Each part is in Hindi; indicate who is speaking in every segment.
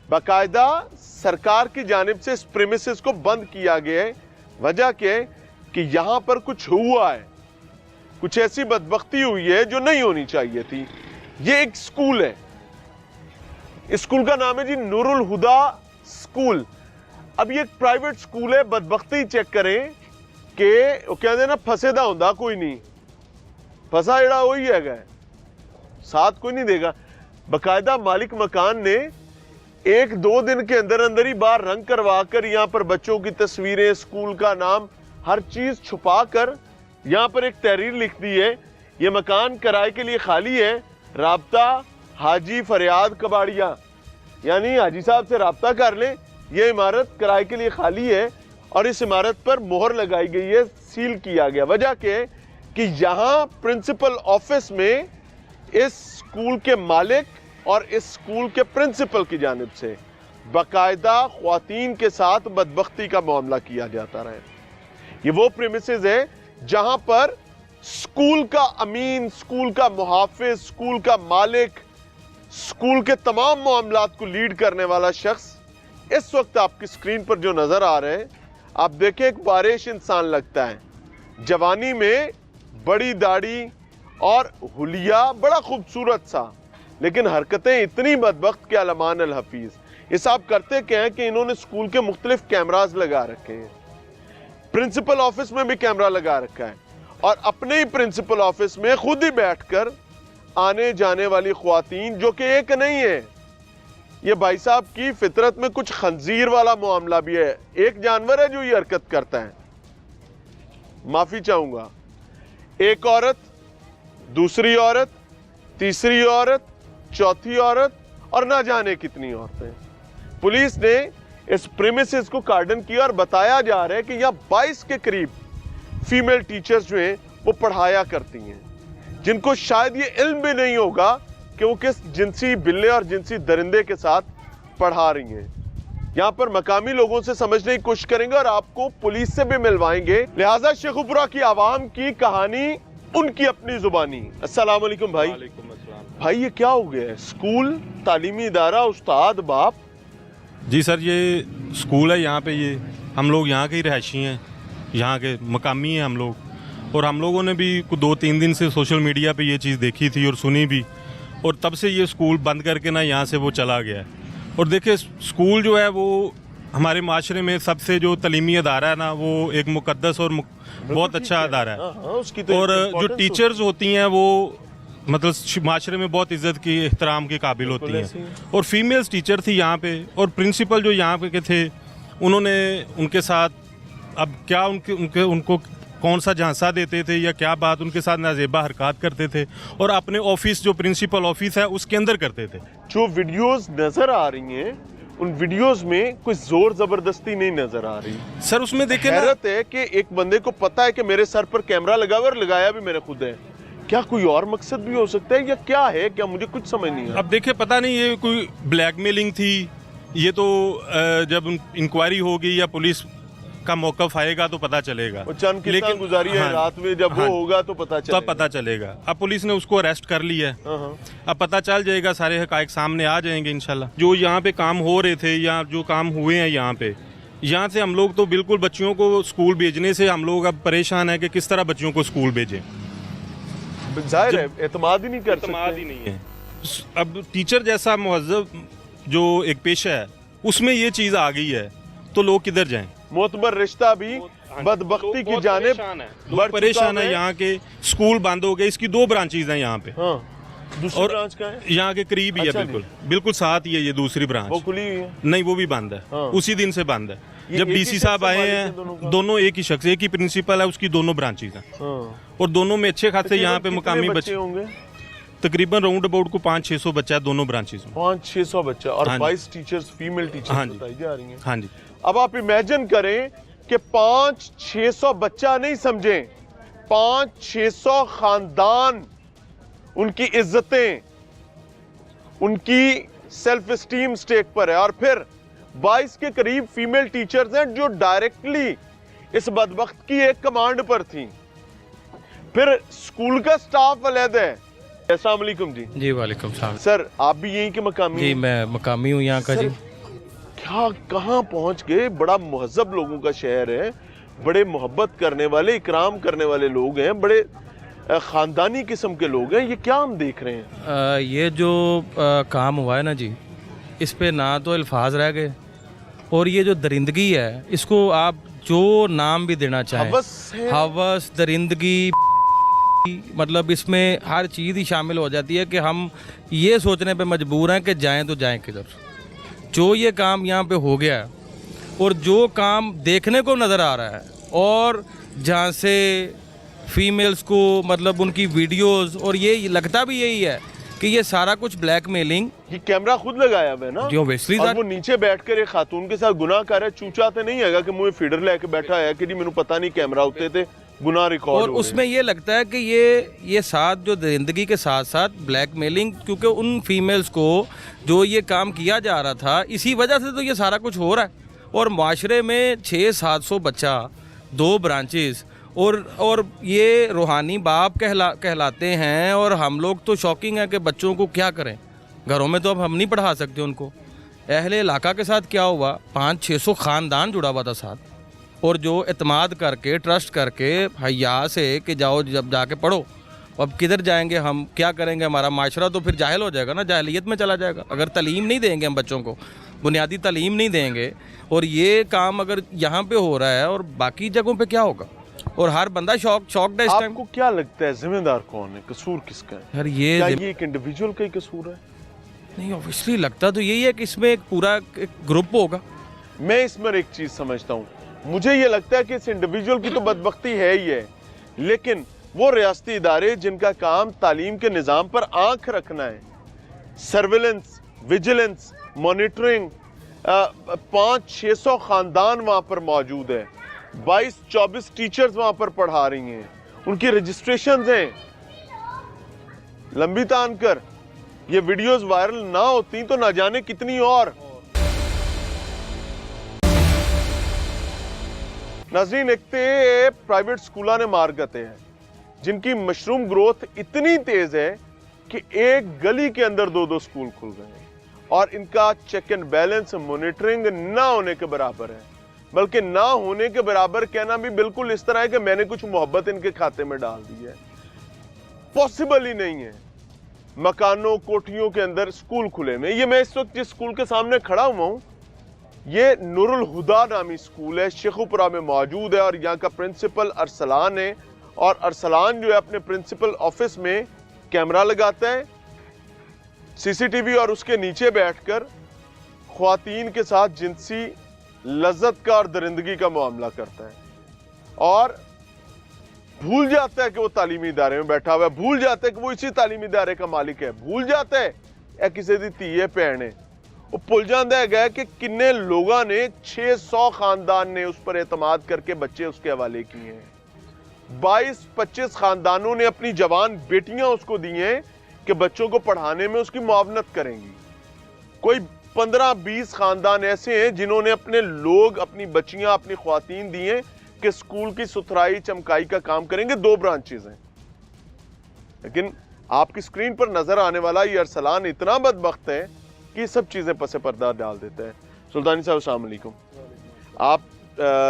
Speaker 1: बाकायदा सरकार की जानिब से इस प्रीमिसेस को बंद किया गया है। वजह क्या है कि यहां पर कुछ हुआ है, कुछ ऐसी बदबख्ती हुई है जो नहीं होनी चाहिए थी। ये एक स्कूल है, इस स्कूल का नाम है जी नूरुल हुदा स्कूल। अब ये एक प्राइवेट स्कूल है, बदबख्ती चेक करें कि वो कहते ना फसेदा होंदा कोई नहीं, फसा जड़ा वही है, साथ कोई नहीं देगा। बाकायदा मालिक मकान ने 1-2 दिन के अंदर अंदर ही बाहर रंग करवा कर यहाँ पर बच्चों की तस्वीरें, स्कूल का नाम, हर चीज छुपा कर यहाँ पर एक तहरीर लिख दी है। ये मकान किराए के लिए खाली है, राब्ता हाजी फरियाद कबाड़िया, यानी हाजी साहब से राब्ता कर लें, ये इमारत किराए के लिए खाली है और इस इमारत पर मोहर लगाई गई है, सील किया गया। वजह क्या है कि यहाँ प्रिंसिपल ऑफिस में इस स्कूल के मालिक और इस स्कूल के प्रिंसिपल की जानिब से बाकायदा ख्वातीन के साथ बदबख्ती का मामला किया जाता रहा है। ये वो प्रीमिसेस है जहां पर स्कूल का अमीन, स्कूल का मुहाफिज, स्कूल का मालिक, स्कूल के तमाम मामलात को लीड करने वाला शख्स इस वक्त आपकी स्क्रीन पर जो नजर आ रहे हैं, आप देखें एक बारिश इंसान लगता है, जवानी में बड़ी दाढ़ी और हुलिया, बड़ा खूबसूरत सा, लेकिन हरकतें इतनी बदबख्त के अलमान अल हफीज। ये साहब करते क्या है कि इन्होंने स्कूल के मुख्तलिफ कैमराज लगा रखे हैं, प्रिंसिपल ऑफिस में भी कैमरा लगा रखा है और अपने ही प्रिंसिपल ऑफिस में खुद ही बैठकर आने जाने वाली ख्वातीन, जो कि एक नहीं है, ये भाई साहब की फितरत में कुछ खंजीर वाला मामला भी है, एक जानवर है जो ये हरकत करता है। माफी चाहूंगा, एक औरत, दूसरी औरत, तीसरी औरत, चौथी औरत और ना जाने कितनी औरतें। पुलिस ने इस प्रीमिसेस को कार्डन किया और बताया जा रहा है कि यहाँ 22 के करीब फीमेल टीचर्स जो हैं वो पढ़ाया करती हैं, जिनको शायद ये इल्म भी नहीं होगा कि वो किस जिनसी बिल्ले और जिनसी दरिंदे के साथ पढ़ा रही हैं। यहाँ पर मकामी लोगों से समझने की कोशिश करेंगे और आपको पुलिस से भी मिलवाएंगे। लिहाजा शेखुपुरा की आवाम की कहानी उनकी अपनी जुबानी। अस्सलाम वालेकुम भाई। भाई ये क्या हो गया है? स्कूल, तालीमी इदारा, उस्ताद, बाप?
Speaker 2: जी सर, ये स्कूल है, यहाँ पे ये हम लोग यहाँ के ही रहायशी हैं, यहाँ के मकामी हैं हम लोग, और हम लोगों ने भी 2-3 दिन से सोशल मीडिया पे ये चीज़ देखी थी और सुनी भी, और तब से ये स्कूल बंद करके ना यहाँ से वो चला गया है। और देखिए स्कूल जो है वो हमारे माशरे में सबसे जो तलीमी अदारा है ना, वो एक मुकद्दस और बहुत अच्छा अदारा है।
Speaker 1: उसकी तो
Speaker 2: और जो टीचर्स होती हैं वो मतलब माशरे में बहुत इज्जत की, एहतराम के काबिल होती हैं। और फीमेल्स टीचर थी यहाँ पे, और प्रिंसिपल जो यहाँ पे के थे उन्होंने उनके साथ अब क्या उनको कौन सा झांसा देते थे या क्या बात, उनके साथ नाजेबा हरकत करते थे और अपने ऑफिस जो प्रिंसिपल ऑफिस है उसके अंदर करते थे।
Speaker 1: जो वीडियोस नजर आ रही हैं उन वीडियोस में कोई जोर जबरदस्ती नहीं नजर आ रही
Speaker 2: सर। उसमें देखिए
Speaker 1: हैरत है कि एक बंदे को पता है कि मेरे सर पर कैमरा लगा हुआ और लगाया भी मैंने खुद है, क्या कोई और मकसद भी हो सकता है या क्या है? क्या मुझे कुछ समझ नहीं है।
Speaker 2: अब देखिए पता नहीं ये कोई ब्लैकमेलिंग थी, ये तो जब इंक्वायरी होगी या पुलिस का मौकफ आएगा तो पता चलेगा।
Speaker 1: लेकिन गुजारी है रात में, जब वो होगा तो पता चलेगा।
Speaker 2: तब पता चलेगा। अब पुलिस ने उसको अरेस्ट कर लिया है, अब पता चल जाएगा, सारे हकायक सामने आ जाएंगे इंशाल्लाह। जो यहाँ पे काम हो रहे थे या जो काम हुए हैं यहाँ पे, यहाँ से हम लोग तो बिल्कुल बच्चियों को स्कूल भेजने से हम लोग अब परेशान है कि किस तरह बच्चियों को स्कूल भेजें।
Speaker 1: जाहिर है एतमाद ही नहीं कर सकते।
Speaker 2: एतमाद ही नहीं है। अब टीचर जैसा मुहज्जब जो एक पेशा है उसमें ये चीज आ गई है तो लोग किधर जाएं?
Speaker 1: मोतबर रिश्ता भी बदबख्ती की जानिब
Speaker 2: परेशान है। यहाँ के स्कूल बंद हो गए, इसकी 2 ब्रांचेज हैं यहाँ पे।
Speaker 1: दूसरी ब्रांच का है
Speaker 2: यहाँ के करीब ही है, बिल्कुल साथ ही है ये दूसरी ब्रांच।
Speaker 1: वो खुली हुई है?
Speaker 2: नहीं, वो भी बंद है, उसी दिन से बंद है। जब डीसी साहब आए हैं, दोनों एक ही शख्स, एक ही प्रिंसिपल है, उसकी दोनों ब्रांचेज हैं और दोनों में अच्छे खासे यहाँ पे मुकामी बच्चे
Speaker 1: होंगे।
Speaker 2: तकरीबन राउंड अबाउट को 500-600 बच्चा है दोनों ब्रांचेज में।
Speaker 1: 500-600 बच्चा और 22 टीचर्स, फीमेल टीचर्स बताई जा रही हैं।
Speaker 2: हाँ जी।
Speaker 1: अब आप इमेजिन करें कि 500-600 बच्चा नहीं समझे, 500-600 खानदान, उनकी इज्जतें, उनकी सेल्फ स्टीम स्टेक पर है। और फिर 22 के करीब फीमेल टीचर्स हैं जो डायरेक्टली इस बदबख्त की एक कमांड पर थी। फिर स्कूल का स्टाफ अलग है। अस्सलाम वालेकुम जी।
Speaker 3: जी वालेकुम सलाम।
Speaker 1: सर आप भी यहीं के मकामी?
Speaker 3: जी मैं मकामी हूँ यहाँ का जी।
Speaker 1: क्या कहाँ पहुंच गए। बड़ा मुहज्जब लोगों का शहर है, बड़े मोहब्बत करने वाले, इकराम करने वाले लोग हैं, बड़े ख़ानदानी किस्म के लोग हैं। ये क्या हम देख रहे हैं?
Speaker 3: ये जो काम हुआ है ना जी, इस पे ना तो अल्फाज रह गए, और ये जो दरिंदगी है, इसको आप जो नाम भी देना चाहें, हवस, दरिंदगी, मतलब इसमें हर चीज़ ही शामिल हो जाती है कि हम ये सोचने पे मजबूर हैं कि जाएं तो जाएं किधर। जो ये काम यहाँ पे हो गया है और जो काम देखने को नज़र आ रहा है, और जहाँ से फीमेल्स को मतलब उनकी वीडियोस, और ये लगता भी यही है कि ये सारा कुछ ब्लैकमेलिंग।
Speaker 1: ये कैमरा खुद लगाया हुआ है ना,
Speaker 3: जो ऑब्वियसली
Speaker 1: और वो नीचे बैठकर एक खातून के साथ गुनाह कर रहा है। चूचा तो नहीं हैगा कि मुझे फीडर लेके बैठा है कि जी मैंने पता नहीं कैमरा उत्ते थे गुनाह रिकॉर्ड।
Speaker 3: और उसमें ये लगता है कि ये साथ जो जिंदगी के साथ साथ ब्लैकमेलिंग, क्योंकि उन फीमेल्स को जो ये काम किया जा रहा था, इसी वजह से तो ये सारा कुछ हो रहा है। और माशरे में 600-700 बच्चा, 2 ब्रांचेस, और ये रूहानी बाप कहलाते हैं। और हम लोग तो शॉकिंग है कि बच्चों को क्या करें, घरों में तो अब हम नहीं पढ़ा सकते उनको। अहले इलाका के साथ क्या हुआ, 500-600 ख़ानदान जुड़ा हुआ था साथ, और जो एतमाद करके, ट्रस्ट करके, हया से कि जाओ जब जाके पढ़ो। अब किधर जाएंगे हम, क्या करेंगे, हमारा माशरा तो फिर जाहिल हो जाएगा ना, जाहिलियत में चला जाएगा। अगर तालीम नहीं देंगे हम बच्चों को, बुनियादी तालीम नहीं देंगे, और ये काम अगर यहाँ पे हो रहा है और बाकी जगहों पे क्या होगा। और हर बंदा शॉक्ड है इस टाइम।
Speaker 1: आपको क्या लगता है जिम्मेदार कौन है, कसूर किसका है?
Speaker 3: यार
Speaker 1: क्या ये एक इंडिविजुअल का ही कसूर है?
Speaker 3: नहीं, ऑब्वियसली लगता तो यही है कि इसमें एक पूरा एक ग्रुप होगा।
Speaker 1: मैं इसमें एक चीज समझता हूँ, मुझे ये लगता है कि इस इंडिविजुअल की तो बदबख्ती है ही है, लेकिन वो रियासती इदारे जिनका काम तालीम के निज़ाम पर आंख रखना है, सर्विलेंस, विजिलेंस, मॉनिटरिंग, 500-600 ख़ानदान वहाँ पर मौजूद है, 22-24 टीचर्स वहाँ पर पढ़ा रही हैं, उनकी रजिस्ट्रेशंस हैं। लंबी तान कर ये वीडियोस वायरल ना होती तो ना जाने कितनी और। नाज़रीन, एक ते प्राइवेट स्कूलों ने मारकते हैं जिनकी मशरूम ग्रोथ इतनी तेज है कि एक गली के अंदर 2-2 स्कूल खुल गए हैं, और इनका चेक एंड बैलेंस, मॉनिटरिंग ना होने के बराबर है। बल्कि ना होने के बराबर कहना भी बिल्कुल इस तरह है कि मैंने कुछ मोहब्बत इनके खाते में डाल दी है। पॉसिबल ही नहीं है। मकानों, कोठियों के अंदर स्कूल खुले में। ये मैं इस वक्त जिस स्कूल के सामने खड़ा हुआ हूं, ये नूरुल हुदा नामी स्कूल है, शेखुपुरा में मौजूद है, और यहाँ का प्रिंसिपल अरसलान है। और अरसलान जो है अपने प्रिंसिपल ऑफिस में कैमरा लगाता है, सीसीटीवी, और उसके नीचे बैठकर ख्वातीन के साथ जिनसी लज्जत का और दरिंदगी का मामला करता है, और भूल जाता है कि वो तालीमी इदारे में बैठा हुआ है, भूल जाता है कि वो इसी तालीमी इदारे का मालिक है, भूल जाता है या किसी दी धीए भैन है। वो भुल जाता है कि किन्ने लोगों ने, 600 ख़ानदान ने उस पर एतमाद करके बच्चे उसके हवाले किए हैं। 22-25 ख़ानदानों ने अपनी जवान बेटियां उसको दी हैं कि बच्चों को पढ़ाने में उसकी मुआवनत करेंगी। कोई 15-20 ख़ानदान ऐसे हैं जिन्होंने अपने लोग, अपनी बच्चियां, अपनी ख्वातीन दी हैं कि स्कूल की सुथराई चमकाई का काम करेंगे। 2 ब्रांचेज हैं, लेकिन आपकी स्क्रीन पर नजर आने वाला ये अरसलान इतना बदबख्त है कि सब चीजें पसे पर्दा डाल देता है। सुल्तानी साहब अस्सलाम वालेकुम, आप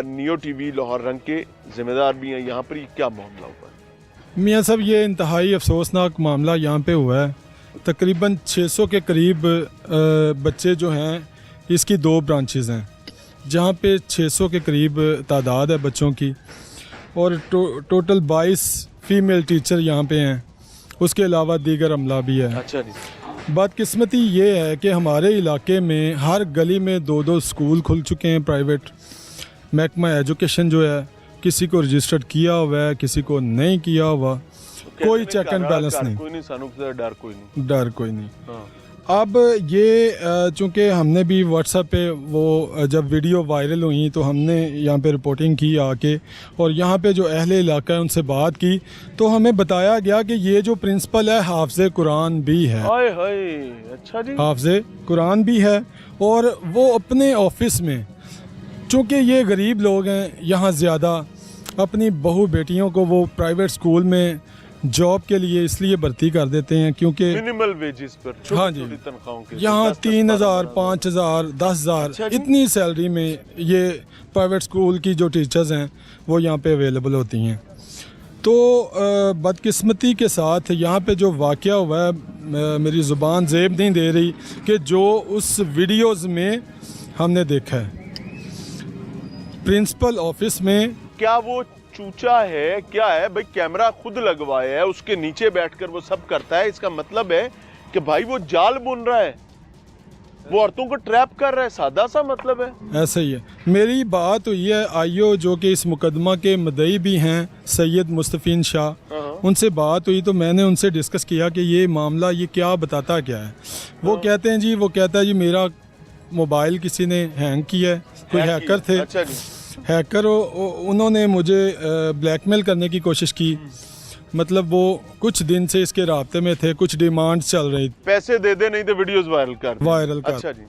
Speaker 1: नियो टीवी लाहौर रंग के जिम्मेदार भी हैं, यहाँ पर ये क्या मामला हुआ है?
Speaker 4: मियाँ साहब, ये इंतहाई अफसोसनाक मामला यहाँ पे हुआ है। तकरीबन 600 के करीब बच्चे जो हैं, इसकी 2 ब्रांचेज़ हैं जहाँ पे 600 के करीब तादाद है बच्चों की, और टोटल 22 फीमेल टीचर यहाँ पे हैं, उसके अलावा दीगर अमला भी है।
Speaker 1: अच्छा जी।
Speaker 4: बदकिस्मती ये है कि हमारे इलाके में हर गली में 2-2 स्कूल खुल चुके हैं प्राइवेट। महकमा एजुकेशन जो है, किसी को रजिस्टर्ड किया हुआ है, किसी को नहीं किया हुआ, कोई चेक एंड बैलेंस नहीं,
Speaker 1: कोई नहीं, सानू से डर कोई नहीं,
Speaker 4: डर कोई नहीं।
Speaker 1: हाँ।
Speaker 4: अब ये चूँकि हमने भी व्हाट्सएप पे वो जब वीडियो वायरल हुई तो हमने यहाँ पे रिपोर्टिंग की आके, और यहाँ पे जो अहले इलाका है उनसे बात की, तो हमें बताया गया कि ये जो प्रिंसिपल है हाफ़िज़े कुरान भी है।
Speaker 1: हाय हाय, अच्छा जी।
Speaker 4: हाफ़िज़े कुरान भी है, और वो अपने ऑफिस में, चूँकि ये गरीब लोग हैं यहाँ ज़्यादा, अपनी बहू बेटियों को वो प्राइवेट स्कूल में जॉब के लिए इसलिए भर्ती कर देते हैं क्योंकि
Speaker 1: मिनिमल वेजेस पर,
Speaker 4: हाँ जी,
Speaker 1: छोटी तनख्वाहों के,
Speaker 4: यहाँ
Speaker 1: 10,000,
Speaker 4: 3,000, 5,000, 10,000
Speaker 1: अच्छा जी।
Speaker 4: इतनी सैलरी में ये प्राइवेट स्कूल की जो टीचर्स हैं वो यहाँ पे अवेलेबल होती हैं। तो बदकिस्मती के साथ यहाँ पे जो वाक़या हुआ है, मेरी ज़ुबान ज़ेब नहीं दे रही कि जो उस वीडियोज़ में हमने देखा है प्रिंसिपल ऑफिस में।
Speaker 1: क्या वो चूचा है, क्या है भाई? कैमरा खुद लगवाया है, उसके नीचे बैठकर वो सब करता है, इसका मतलब है कि भाई वो जाल बुन रहा है, वो औरतों को ट्रैप कर रहा है, सादा सा मतलब है।
Speaker 4: ऐसा ही है। मेरी बात हुई है आईओ जो कि इस मुकदमा के मुद्दई भी हैं, सैयद मुस्तफ़ीन शाह, उनसे बात हुई तो मैंने उनसे डिस्कस किया कि ये मामला ये क्या बताता क्या है। वो कहते हैं जी, वो कहता है जी मेरा मोबाइल किसी ने हैंग किया है, कोई हैकर थे,
Speaker 1: अच्छा जी।
Speaker 4: हैकर उन्होंने मुझे ब्लैकमेल करने की कोशिश की। मतलब वो कुछ दिन से इसके राब्ते में थे, कुछ डिमांड्स चल रही,
Speaker 1: पैसे दे दे नहीं तो वीडियोस वायरल कर दे।
Speaker 4: वायरल कर।
Speaker 1: अच्छा जी।